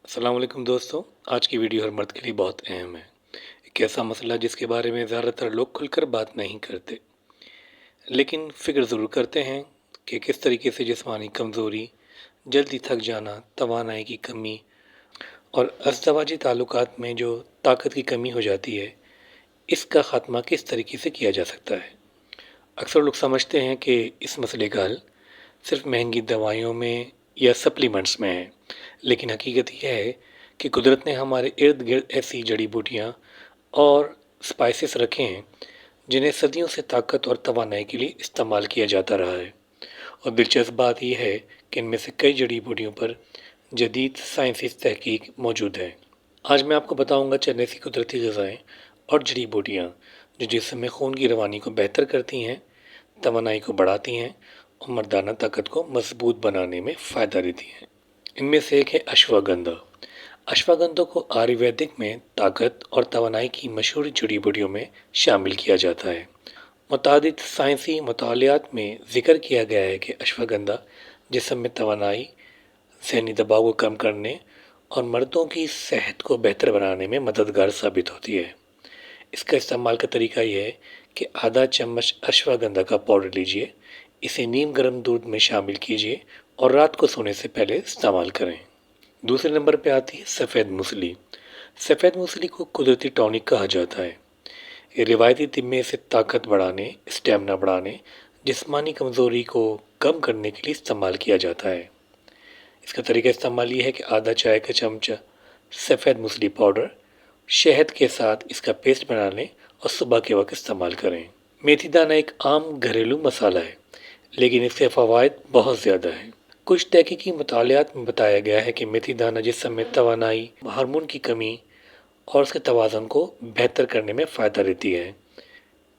अस्सलाम वालेकुम दोस्तों। आज की वीडियो हर मर्द के लिए बहुत अहम है। एक ऐसा मसला जिसके बारे में ज़्यादातर लोग खुलकर बात नहीं करते, लेकिन फ़िक्र ज़रूर करते हैं कि किस तरीके से जिस्मानी कमज़ोरी, जल्दी थक जाना, तवानाई की कमी और अज़दवाजी ताल्लुकात में जो ताकत की कमी हो जाती है, इसका ख़ात्मा किस तरीके से किया जा सकता है। अक्सर लोग समझते हैं कि इस मसले का हल सिर्फ महंगी दवाइयों में या सप्लीमेंट्स में है, लेकिन हकीकत यह है कि कुदरत ने हमारे इर्द गिर्द ऐसी जड़ी बूटियाँ और स्पाइसेस रखे हैं जिन्हें सदियों से ताकत और तवानाई के लिए इस्तेमाल किया जाता रहा है। और दिलचस्प बात यह है कि इनमें से कई जड़ी बूटियों पर जदीद साइंसी तहकीक मौजूद है। आज मैं आपको बताऊंगा चंद ऐसी कुदरती ग़िज़ाएँ और जड़ी बूटियाँ जो जिस्म में खून की रवानी को बेहतर करती हैं, तवानाई को बढ़ाती हैं और मर्दाना ताकत को मजबूत बनाने में फ़ायदा देती हैं। इनमें से एक है अश्वगंधा। अश्वगंधा को आयुर्वेदिक में ताकत और तवानाई की मशहूर जड़ी बूटियों में शामिल किया जाता है। मुतादिद साइंसी मुतालियात में ज़िक्र किया गया है कि अश्वगंधा जिस्म में तवानाई, ज़हनी दबाव को कम करने और मर्दों की सेहत को बेहतर बनाने में मददगार साबित होती है। इसका इस्तेमाल का तरीका यह है कि आधा चम्मच अश्वगंधा का पाउडर लीजिए, इसे नीम गर्म दूध में शामिल कीजिए और रात को सोने से पहले इस्तेमाल करें। दूसरे नंबर पे आती है सफ़ेद मूसली। सफ़ेद मूसली को कुदरती टॉनिक कहा जाता है। ये रिवायती तिब में इसे ताकत बढ़ाने, स्टेमिना बढ़ाने, जिस्मानी कमज़ोरी को कम करने के लिए इस्तेमाल किया जाता है। इसका तरीका इस्तेमाल ये है कि आधा चाय का चमचा सफ़ेद मूसली पाउडर शहद के साथ इसका पेस्ट बना लें और सुबह के वक्त इस्तेमाल करें। मेथी दाना एक आम घरेलू मसाला है, लेकिन इससे फ़वाइद बहुत ज़्यादा हैं। कुछ तहकीकी मुतालियात में बताया गया है कि मेथी दाना जिस्म में तवानाई, हार्मोन की कमी और उसके तवाज़ुन को बेहतर करने में फ़ायदा देती है।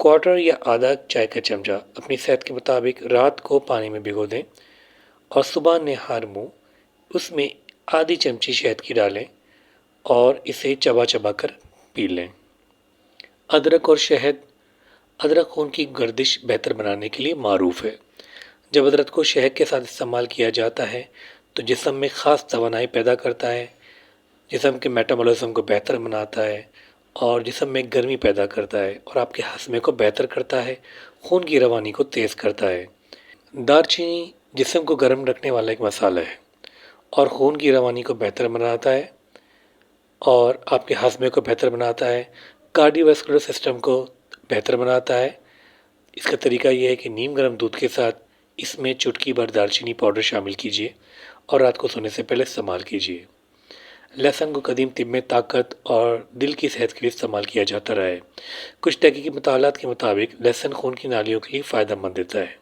क्वार्टर या आधा चाय का चमचा अपनी सेहत के मुताबिक रात को पानी में भिगो दें और सुबह नहार मुँह उसमें आधी चमची शहद की डालें और इसे चबा चबा कर पी लें। अदरक और शहद। अदरक खून की गर्दिश बेहतर बनाने के लिए मारूफ है। जब अदरक को शहद के साथ इस्तेमाल किया जाता है तो जिस्म में ख़ास तवानाई पैदा करता है, जिस्म के मेटाबॉलिज्म को बेहतर बनाता है और जिस्म में गर्मी पैदा करता है और आपके हज़मे को बेहतर करता है, खून की रवानी को तेज़ करता है। दालचीनी जिस्म को गर्म रखने वाला एक मसाला है और खून की रवानी को बेहतर बनाता है और आपके हज़मे को बेहतर बनाता है, कार्डियोवैस्कुलर सिस्टम को बेहतर बनाता है। इसका तरीका यह है कि नीम गर्म दूध के साथ इसमें चुटकी भर दालचीनी पाउडर शामिल कीजिए और रात को सोने से पहले इस्तेमाल कीजिए। लहसुन को कदीम तिब में ताकत और दिल की सेहत के लिए इस्तेमाल किया जाता रहा है। कुछ तहकीकी मुतालात के मुताबिक लहसुन खून की नालियों के लिए फ़ायदा मंद देता है।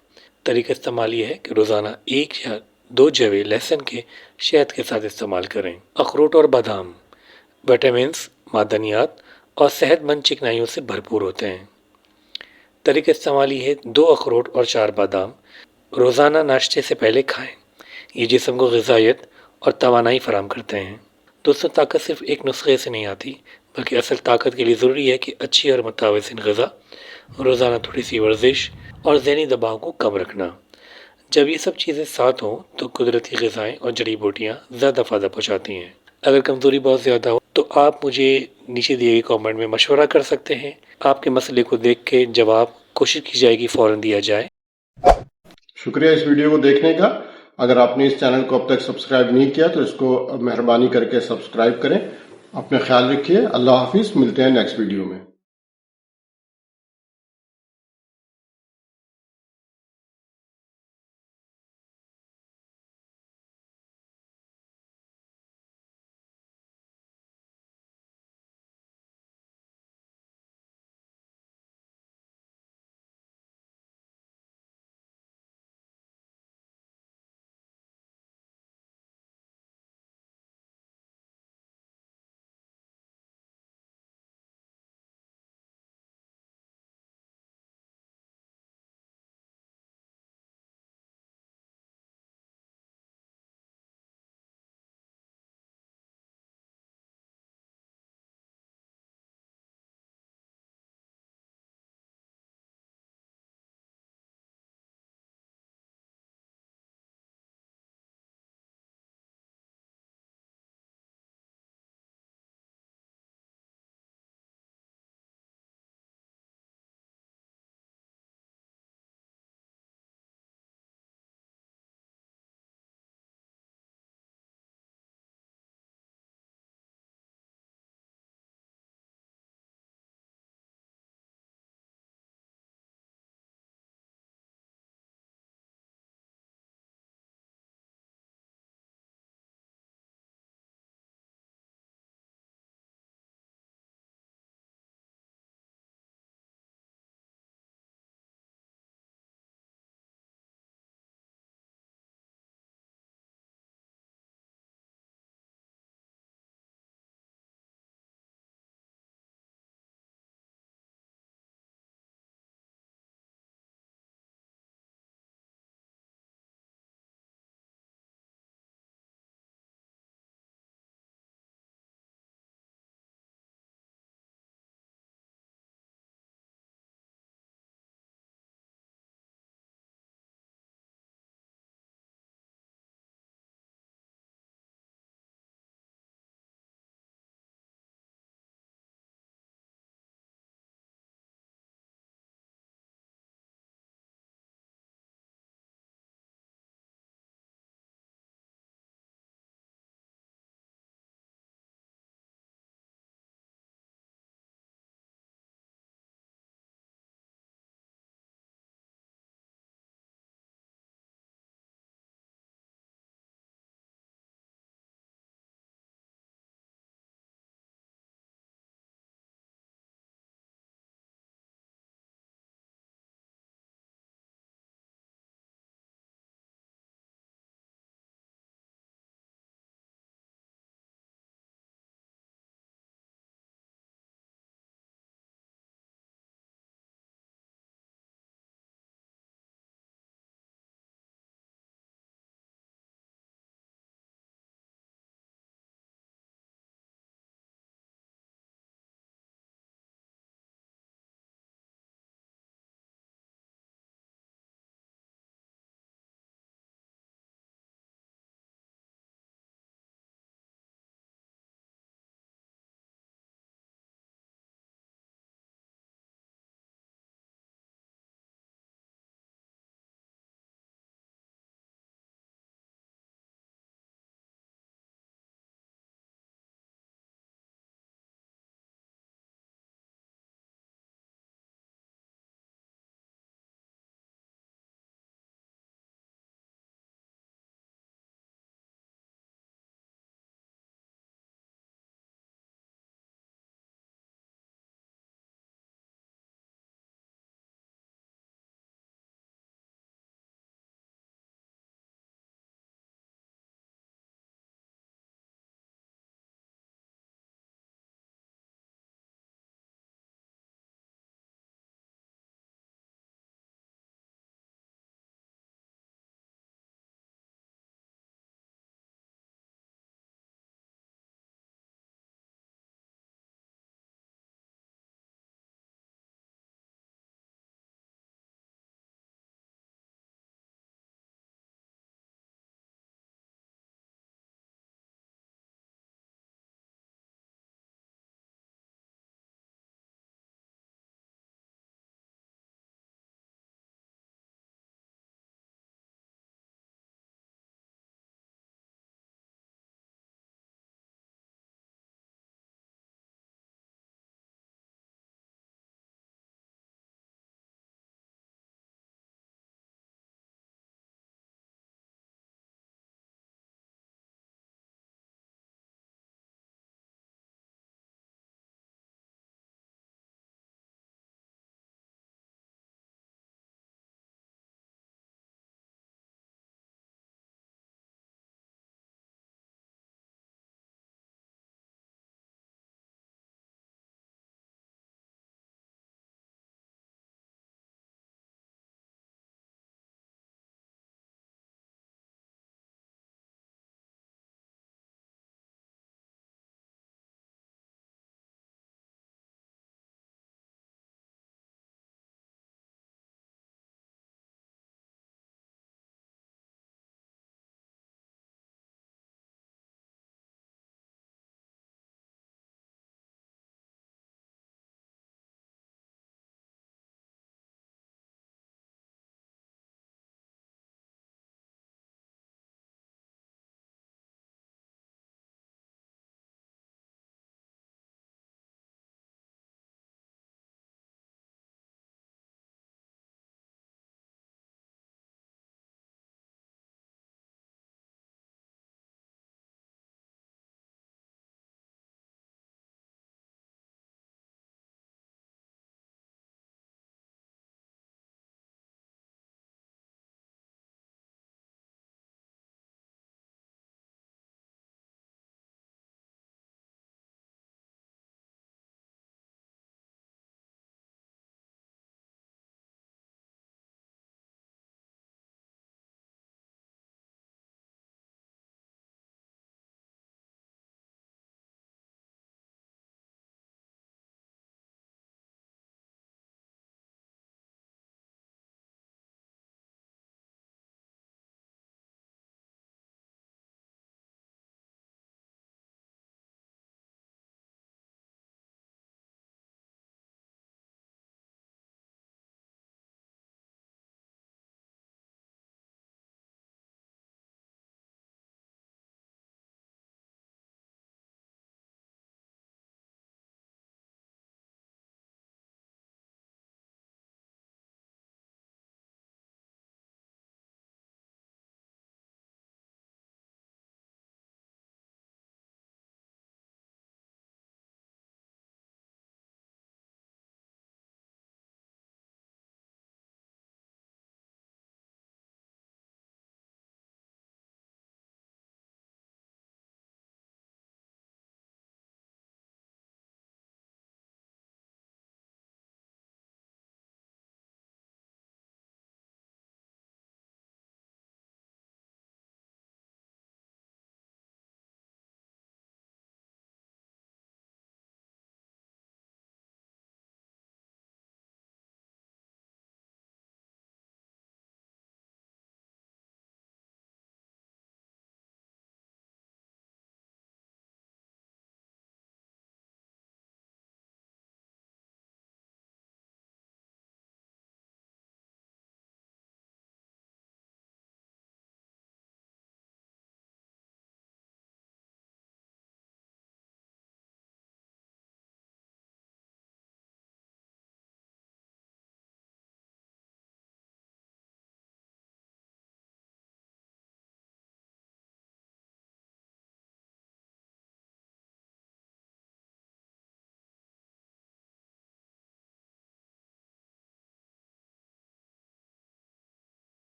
तरीका इस्तेमाल ये है कि रोज़ाना 1 या 2 जवे लहसुन के शहद के साथ इस्तेमाल करें। अखरोट और बादाम विटामिन्स, मादनियात और सेहतमंद चिकनाइयों से भरपूर होते हैं। तरीका इस्तेमाल ये है 2 अखरोट और 4 बादाम रोज़ाना नाश्ते से पहले खाएं। ये जिस्म को ग़िज़ायत और तवानाई फराहम करते हैं। दोस्तों, ताकत सिर्फ एक नुस्खे से नहीं आती, बल्कि असल ताकत के लिए ज़रूरी है कि अच्छी और मुतवाज़िन ग़िज़ा, रोज़ाना थोड़ी सी वर्जिश और ज़हनी दबाव को कम रखना। जब ये सब चीज़ें साथ हों तो कुदरती ग़िज़ाएँ और जड़ी बूटियाँ ज़्यादा फ़ायदा पहुँचाती हैं। अगर कमज़ोरी बहुत ज़्यादा हो तो आप मुझे नीचे दिए गए कमेंट में मशवरा कर सकते हैं। आपके मसले को देख के जवाब कोशिश की जाएगी फ़ौरन दिया जाए। शुक्रिया इस वीडियो को देखने का। अगर आपने इस चैनल को अब तक सब्सक्राइब नहीं किया तो इसको मेहरबानी करके सब्सक्राइब करें। अपना ख्याल रखिए। अल्लाह हाफिज। मिलते हैं नेक्स्ट वीडियो में।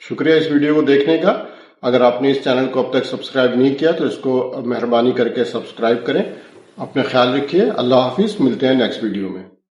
شکریہ اس ویڈیو کو دیکھنے کا. اگر آپ نے اس چینل کو اب تک سبسکرائب نہیں کیا تو اس کو مہربانی کر کے سبسکرائب کریں. اپنے خیال رکھیے. اللہ حافظ. ملتے ہیں نیکسٹ ویڈیو میں.